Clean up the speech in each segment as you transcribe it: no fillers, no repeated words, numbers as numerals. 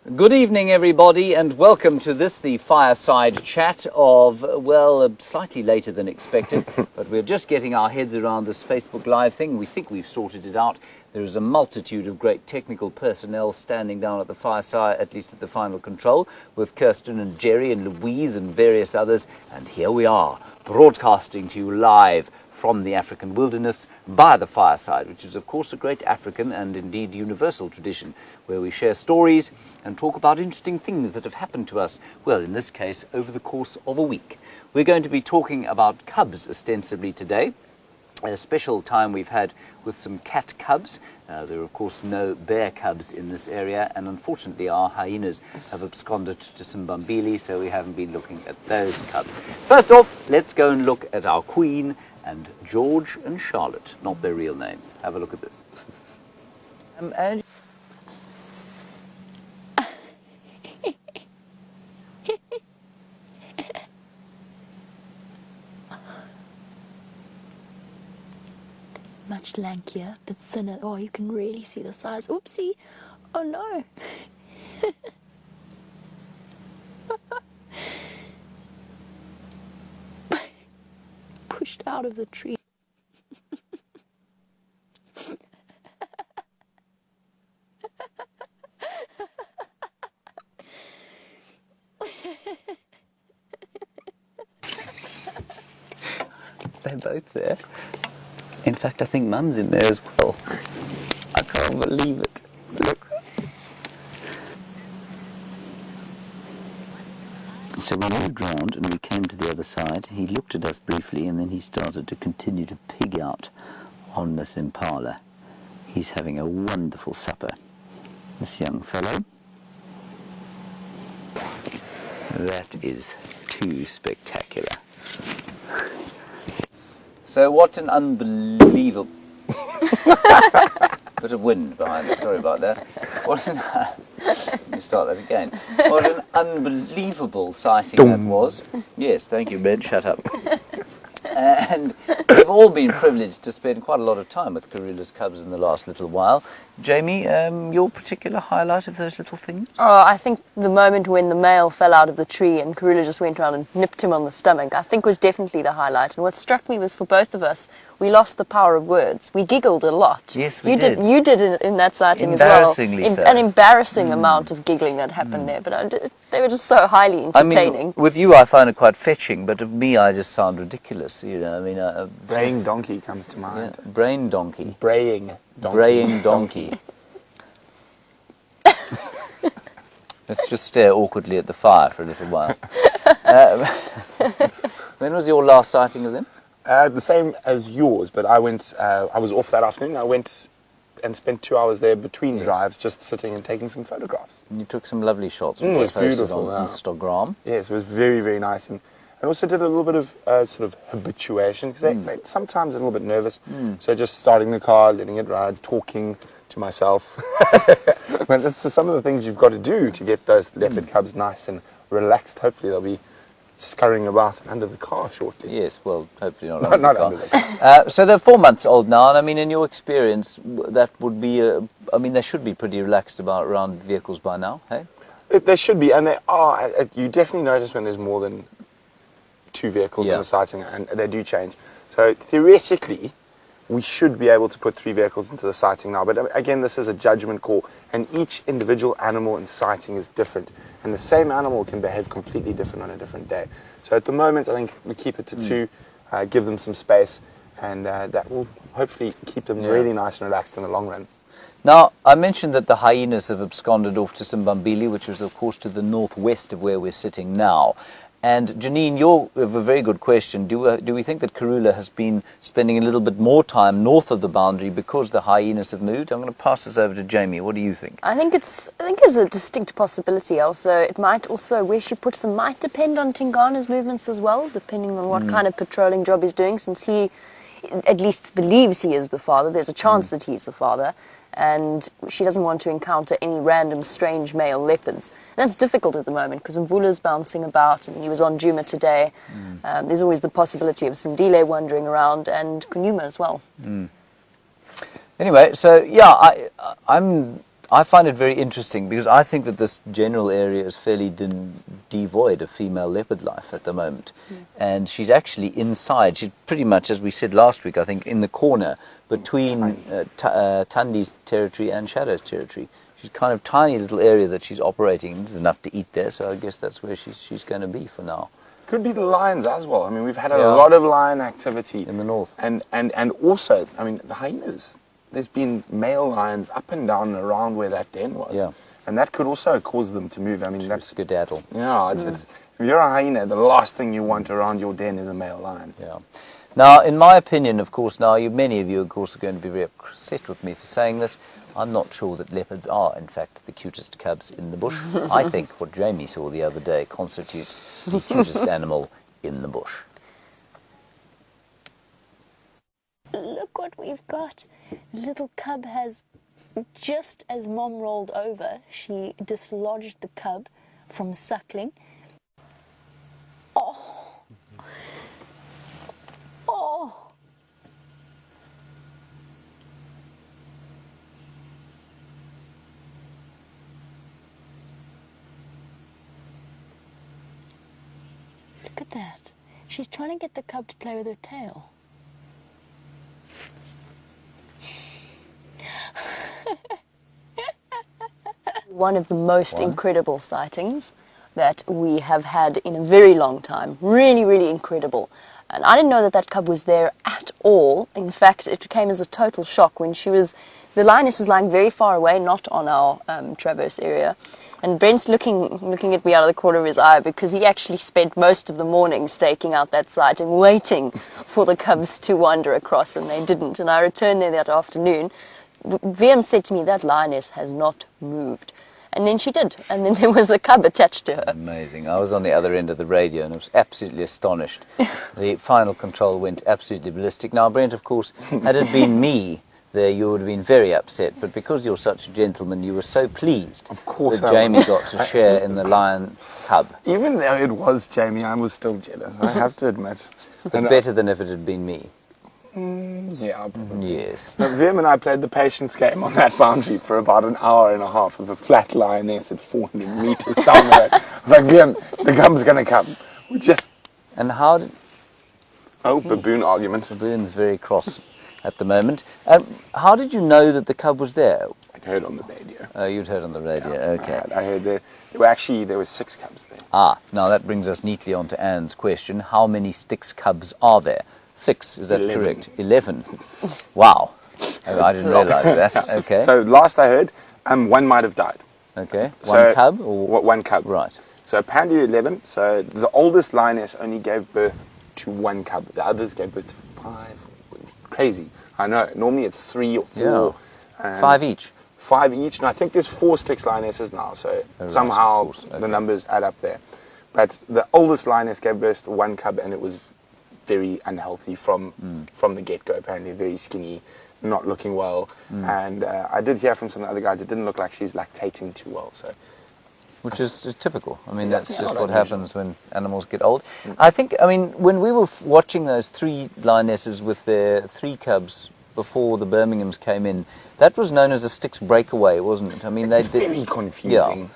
Good evening, everybody, and welcome to this, the Fireside chat of, well, slightly later than expected, but we're just getting our heads around this Facebook Live thing. We think we've sorted it out. There is a multitude of great technical personnel standing down at the fireside, at least at the final control, with Kirsten and Jerry and Louise and various others, and here we are, broadcasting to you live from the African wilderness by the fireside, which is, of course, a great African and indeed universal tradition, where we share stories and talk about interesting things that have happened to us, well, in this case, over the course of a week. We're going to be talking about cubs ostensibly today, a special time we've had with some cat cubs. There are, of course, no bear cubs in this area, and unfortunately our hyenas have absconded to Simbambili, so we haven't been looking at those cubs. First off, let's go and look at our queen and George and Charlotte, not their real names. Have a look at this. And much lankier, but thinner. Oh, you can really see the size. Oopsie. Oh no. Pushed out of the tree. they're both there. In fact, I think Mum's in there as well. I can't believe it. Look. So we moved round and we came to the other side. He looked at us briefly and then he started to continue to pig out on this impala. He's having a wonderful supper, this young fellow. That is too spectacular. So what an unbelievable bit of wind behind us. Sorry about that. What an let me start that again. What an unbelievable sighting that was. Yes, thank you, Brent. Shut up. And we've all been privileged to spend quite a lot of time with Karula's cubs in the last little while. Jamie, your particular highlight of those little things? Oh, I think the moment when the male fell out of the tree and Karula just went around and nipped him on the stomach, I think was definitely the highlight. And what struck me was for both of us, we lost the power of words. We giggled a lot. Yes, we did. You did in that sighting as well. Embarrassingly so. An embarrassing amount of giggling that happened there, but they were just so highly entertaining. I mean, with you I find it quite fetching, but of me I just sound ridiculous, you know. I mean, braying donkey comes to mind. Yeah, brain donkey. Braying donkey. Braying donkey. Let's just stare awkwardly at the fire for a little while. When was your last sighting of them? The same as yours, but I went. I was off that afternoon. I went and spent 2 hours there between drives, just sitting and taking some photographs. And you took some lovely shots. It was beautiful. On Instagram. Yes, it was very, very nice, and also did a little bit of sort of habituation because they're sometimes a little bit nervous. So just starting the car, letting it ride, talking to myself. Well, that's some of the things you've got to do to get those leopard cubs nice and relaxed. Hopefully they'll be scurrying about under the car shortly. Yes, well, hopefully not under the car. So they're 4 months old now, and I mean, in your experience, that would be, I mean, they should be pretty relaxed around vehicles by now, hey? They should be, and they are. You definitely notice when there's more than 2 vehicles in the sighting, and they do change. So theoretically, we should be able to put 3 vehicles into the sighting now. But again, this is a judgment call, and each individual animal in sighting is different. And the same animal can behave completely different on a different day. So at the moment, I think we keep it to 2, give them some space, and that will hopefully keep them really nice and relaxed in the long run. Now, I mentioned that the hyenas have absconded off to Simbambili, which is, of course, to the northwest of where we're sitting now. And Janine, you have a very good question. Do we think that Karula has been spending a little bit more time north of the boundary because the hyenas have moved? I'm going to pass this over to Jamie. What do you think? I think it's a distinct possibility. Also, it might also where she puts them might depend on Tingana's movements as well, depending on what kind of patrolling job he's doing. Since he at least believes he is the father, there's a chance that he's the father. And she doesn't want to encounter any random strange male leopards. And that's difficult at the moment because Mvula's bouncing about, and he was on Djuma today. There's always the possibility of Sindile wandering around, and Kunyuma as well. Anyway, so yeah, I find it very interesting because I think that this general area is fairly devoid of female leopard life at the moment. And she's actually inside. She's pretty much, as we said last week, I think, in the corner between Tandi's territory and Shadow's territory. She's kind of tiny little area that she's operating in. There's enough to eat there, so I guess that's where she's going to be for now. Could be the lions as well. I mean, we've had a lot of lion activity in the north. And also, I mean, the hyenas. There's been male lions up and down and around where that den was. Yeah. And that could also cause them to move. I mean, that's skedaddle. Yeah, it's if you're a hyena, the last thing you want around your den is a male lion. Yeah. Now, in my opinion, of course, many of you, of course, are going to be very upset with me for saying this. I'm not sure that leopards are, in fact, the cutest cubs in the bush. I think what Jamie saw the other day constitutes the cutest animal in the bush. Look what we've got. Little cub has, just as Mom rolled over, she dislodged the cub from suckling. Oh! Oh! Look at that. She's trying to get the cub to play with her tail. One of the most incredible sightings that we have had in a very long time. Really, really incredible. And I didn't know that cub was there at all. In fact, it came as a total shock when the lioness was lying very far away, not on our traverse area. And Brent's looking at me out of the corner of his eye because he actually spent most of the morning staking out that sighting, waiting for the cubs to wander across, and they didn't. And I returned there that afternoon. VM said to me, that lioness has not moved. And then she did. And then there was a cub attached to her. Amazing. I was on the other end of the radio and I was absolutely astonished. The final control went absolutely ballistic. Now, Brent, of course, had it been me there, you would have been very upset. But because you're such a gentleman, you were so pleased that Jamie got to share in the lion cub. Even though it was Jamie, I was still jealous, I have to admit. And better than if it had been me. Yeah, probably. Yes. Now, Vim and I played the patience game on that boundary for about an hour and a half of a flat lioness at 400 meters down the road. I was like, Vim, the cub's going to come. We just... And how did... Oh, baboon argument. Baboon's very cross at the moment. How did you know that the cub was there? I'd heard on the radio. Oh, you'd heard on the radio, okay. I heard there were 6 cubs there. Ah, now that brings us neatly on to Anne's question. How many Styx cubs are there? 6, is that 11. correct? 11. Wow. Oh, I didn't realise that. Okay. So last I heard, one might have died. Okay. One cub? Or? One cub. Right. So apparently 11. So the oldest lioness only gave birth to 1 cub. The others gave birth to 5. Crazy. I know. Normally it's 3 or 4. Yeah. 5 each. 5 each. And I think there's 4 Styx lionesses now. So somehow the numbers add up there. But the oldest lioness gave birth to 1 cub, and it was very unhealthy from the get-go. Apparently very skinny, not looking well. And I did hear from some of the other guys, it didn't look like she's lactating too well. So, which is typical. I mean, that's just what happens when animals get old. I think, I mean, when we were watching those 3 lionesses with their 3 cubs before the Birminghams came in, that was known as a Styx breakaway, wasn't it? I mean, it's very confusing. Yeah.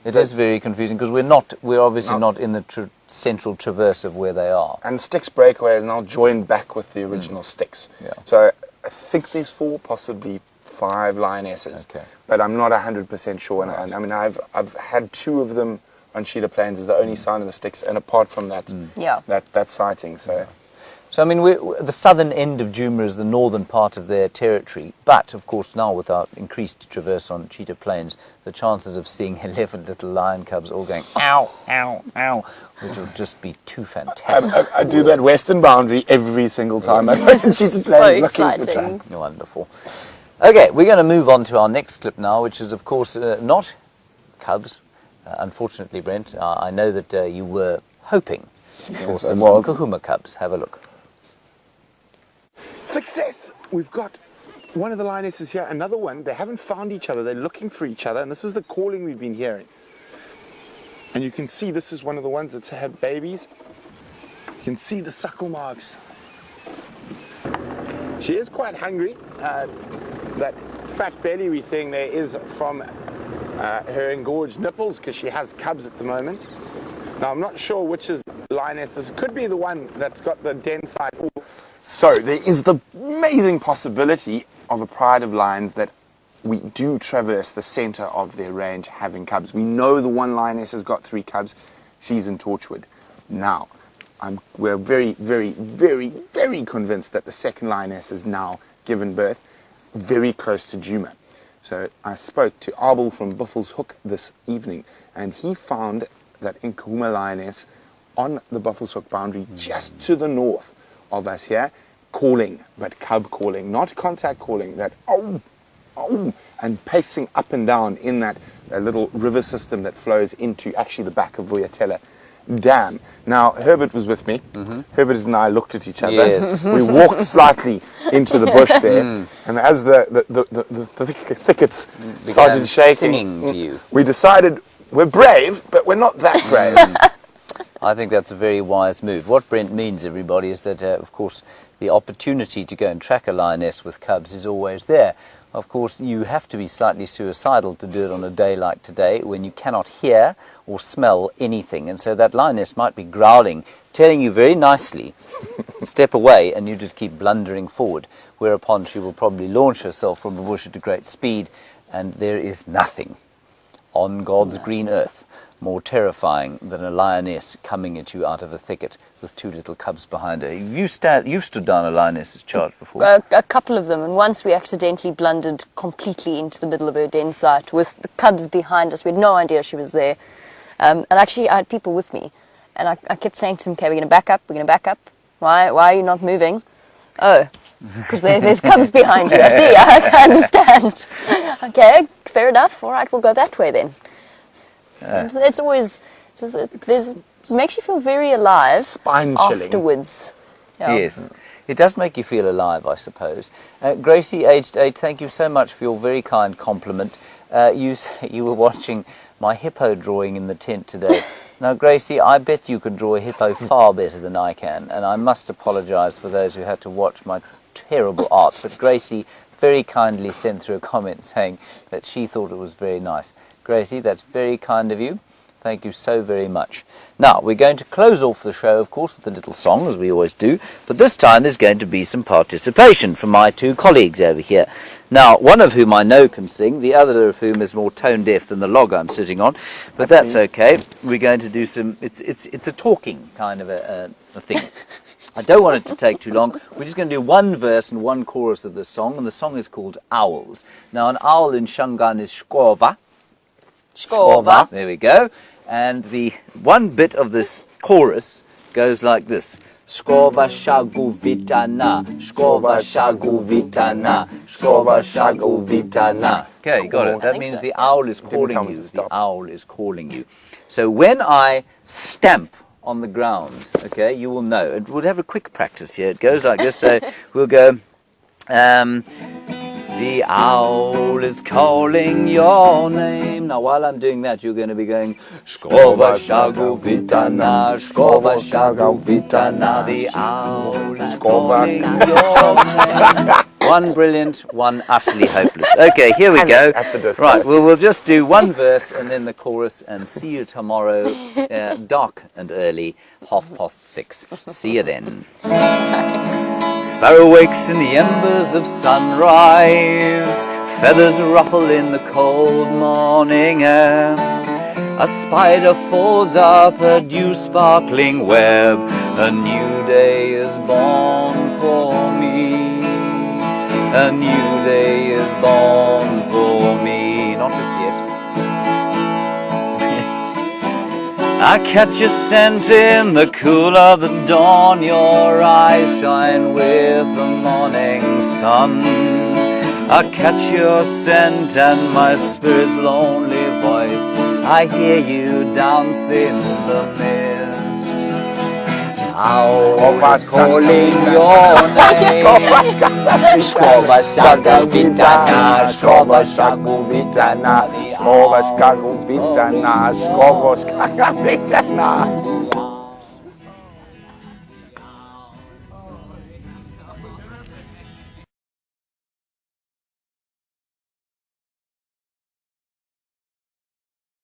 It is very confusing because we're obviously not in the central traverse of where they are. And Styx breakaway is now joined back with the original Styx. Yeah. So I think there's 4, possibly 5 lionesses. Okay. But I'm not 100% sure. Right. And I mean, I've had 2 of them on Cheetah Plains as the only sign of the Styx, and apart from that, that sighting. So. So, I mean, the southern end of Djuma is the northern part of their territory, but, of course, now with our increased traverse on Cheetah Plains, the chances of seeing 11 little lion cubs all going, ow, ow, ow, which will just be too fantastic. I do that western boundary every single time. I go to Cheetah Plains looking for tracks. Wonderful. Okay, we're going to move on to our next clip now, which is, of course, not cubs. Unfortunately, Brent, I know that you were hoping for some kahuma cubs. Have a look. Success! We've got one of the lionesses here, another one. They haven't found each other. They're looking for each other, and this is the calling we've been hearing. And you can see this is one of the ones that's had babies. You can see the suckle marks. She is quite hungry. That fat belly we're seeing there is from her engorged nipples, because she has cubs at the moment. Now, I'm not sure which is Lioness. This could be the one that's got the den side. So there is the amazing possibility of a pride of lions that we do traverse the center of their range having cubs. We know the one Lioness has got 3 cubs. She's in Torchwood. Now, we're very, very, very, very convinced that the second Lioness has now given birth very close to Djuma. So I spoke to Abel from Buffels Hook this evening, and he found that Nkuma Lioness on the Buffels Hook boundary just to the north of us here, calling, but cub calling, not contact calling, that oh, oh, and pacing up and down in that little river system that flows into actually the back of Vuyatela Dam. Now, Herbert was with me. Herbert and I looked at each other. Yes. We walked slightly into the bush there, and as the thickets started shaking, singing to you. we decided we're brave, but we're not that brave. I think that's a very wise move. What Brent means, everybody, is that, of course, the opportunity to go and track a lioness with cubs is always there. Of course, you have to be slightly suicidal to do it on a day like today when you cannot hear or smell anything. And so that lioness might be growling, telling you very nicely, step away, and you just keep blundering forward, whereupon she will probably launch herself from the bush at a great speed, and there is nothing on God's green earth more terrifying than a lioness coming at you out of a thicket with 2 little cubs behind her. You've stood down a lioness's charge before. A couple of them, and once we accidentally blundered completely into the middle of her den site with the cubs behind us. We had no idea she was there. And actually, I had people with me, and I kept saying to them, okay, we're going to back up, we're going to back up. Why are you not moving? Oh, because there's cubs behind you. I see, I understand. Okay, fair enough. All right, we'll go that way then. It's always, it makes you feel very alive. Spine chilling. Afterwards. Yeah. Yes. It does make you feel alive, I suppose. Gracie, aged 8, thank you so much for your very kind compliment. You were watching my hippo drawing in the tent today. Now, Gracie, I bet you could draw a hippo far better than I can, and I must apologise for those who had to watch my terrible art. But Gracie very kindly sent through a comment saying that she thought it was very nice. Gracie, that's very kind of you. Thank you so very much. Now, we're going to close off the show, of course, with a little song, as we always do, but this time there's going to be some participation from my 2 colleagues over here. Now, one of whom I know can sing, the other of whom is more tone-deaf than the log I'm sitting on, but that's okay. We're going to do some, it's a talking kind of a thing. I don't want it to take too long. We're just going to do 1 verse and 1 chorus of the song, and the song is called Owls. Now, an owl in Shangaan is Shkova. Shkova. There we go. And the 1 bit of this chorus goes like this. Shkova shagu vitana, Shkova shagu vitana, Shkova shagu vitana. Okay, got it. That means the owl is calling you. The owl is calling you. So when I stamp on the ground, okay, you will know. And we'll have a quick practice here. It goes like this. So we'll go... the owl is calling your name. Now, while I'm doing that, you're going to be going Shkova shagu vitana, Shkova shagu vitana. The owl is calling your name. 1 brilliant, 1 utterly hopeless. Okay, here we go. Right, well, we'll just do 1 verse and then the chorus, and see you tomorrow, dark and early, 6:30. See you then. Sparrow wakes in the embers of sunrise, feathers ruffle in the cold morning air. A spider folds up a dew-sparkling web, a new day is born for me. A new day is born for me. Not just yet. I catch a scent in the cool of the dawn. Your eyes shine with the morning sun. I catch your scent and my spirit's lonely voice. I hear you dance in the mist. Owl is calling your name. Shkova shagu vitana, Shkova shagu vitana, Shkova shagu vitana, Shkova shagu vitana.